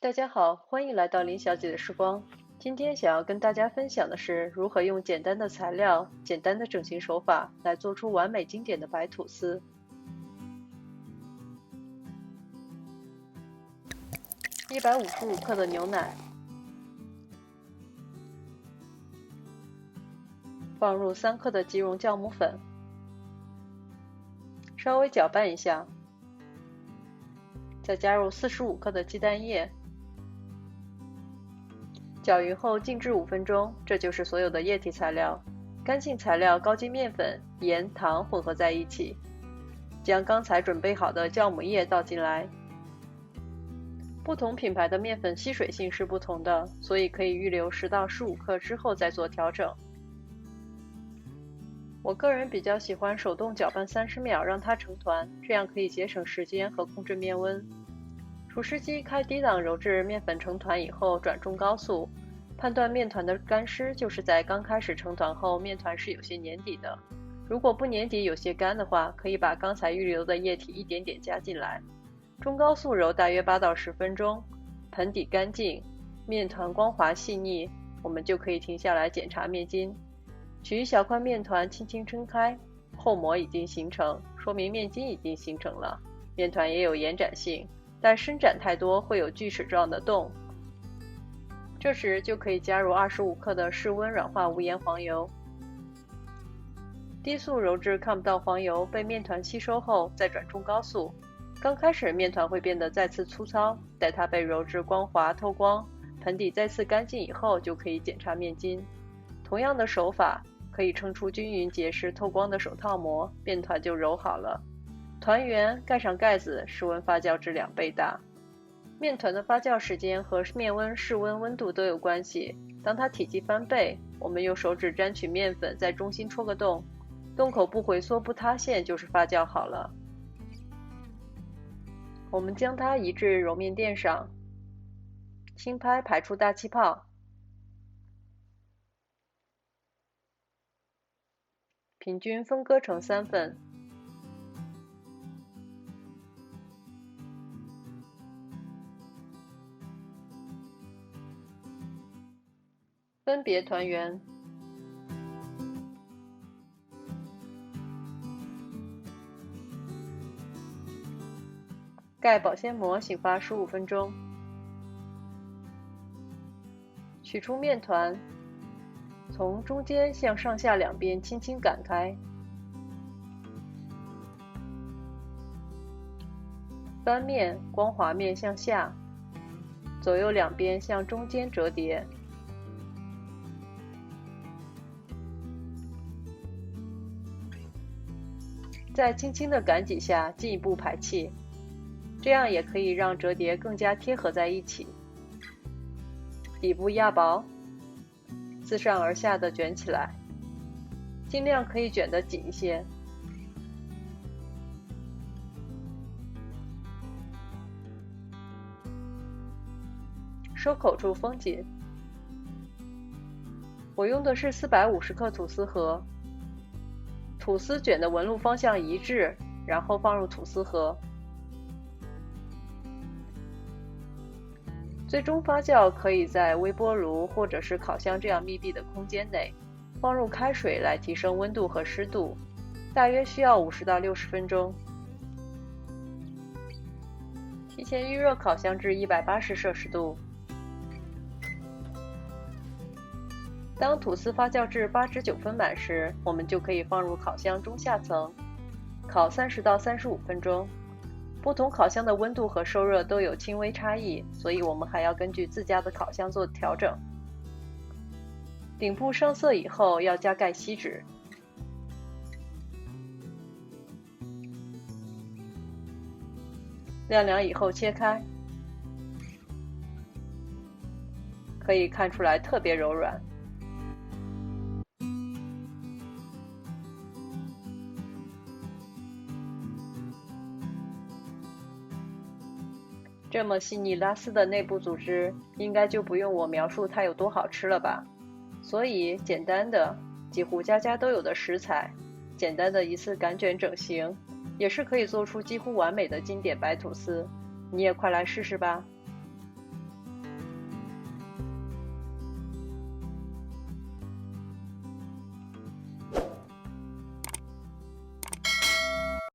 大家好，欢迎来到林小姐的时光。今天想要跟大家分享的是如何用简单的材料、简单的整形手法来做出完美经典的白吐司。155克的牛奶，放入3克的即溶酵母粉，稍微搅拌一下，再加入45克的鸡蛋液。搅匀后静置5分钟，这就是所有的液体材料。干净材料高筋面粉、盐、糖混合在一起，将刚才准备好的酵母液倒进来。不同品牌的面粉吸水性是不同的，所以可以预留10到15克之后再做调整。我个人比较喜欢手动搅拌30秒让它成团，这样可以节省时间和控制面温。厨师机开低档揉制面粉成团以后转中高速，判断面团的干湿就是在刚开始成团后面团是有些黏底的，如果不黏底有些干的话，可以把刚才预留的液体一点点加进来。中高速揉大约8到10分钟，盆底干净，面团光滑细腻，我们就可以停下来检查面筋。取一小块面团轻轻撑开，厚膜已经形成，说明面筋已经形成了，面团也有延展性，但伸展太多会有锯齿状的洞。这时就可以加入25克的室温软化无盐黄油，低速揉至看不到黄油被面团吸收后再转中高速。刚开始面团会变得再次粗糙，待它被揉至光滑透光，盆底再次干净以后就可以检查面筋。同样的手法可以撑出均匀结实透光的手套膜，面团就揉好了。团圆，盖上盖子，室温发酵至2倍大。面团的发酵时间和面温、室温温度都有关系。当它体积翻倍，我们用手指沾取面粉，在中心戳个洞，洞口不回缩不塌陷，就是发酵好了。我们将它移至揉面垫上，轻拍排出大气泡，平均分割成3份。分别团圆，盖保鲜膜醒发15分钟。取出面团，从中间向上下两边轻轻擀开，翻面，光滑面向下，左右两边向中间折叠。再轻轻地擀几下，进一步排气，这样也可以让折叠更加贴合在一起。底部压薄，自上而下的卷起来，尽量可以卷得紧一些。收口处封紧。我用的是450克吐司盒，吐司卷的纹路方向一致，然后放入吐司盒。最终发酵可以在微波炉或者是烤箱这样密闭的空间内，放入开水来提升温度和湿度，大约需要50到60分钟。提前预热烤箱至180摄氏度。当吐司发酵至8至9分满时，我们就可以放入烤箱中下层，烤30到35分钟。不同烤箱的温度和受热都有轻微差异，所以我们还要根据自家的烤箱做调整。顶部上色以后要加盖锡纸，晾凉以后切开，可以看出来特别柔软。这么细腻拉丝的内部组织，应该就不用我描述它有多好吃了吧？所以简单的，几乎家家都有的食材，简单的一次擀卷整形，也是可以做出几乎完美的经典白吐司。你也快来试试吧！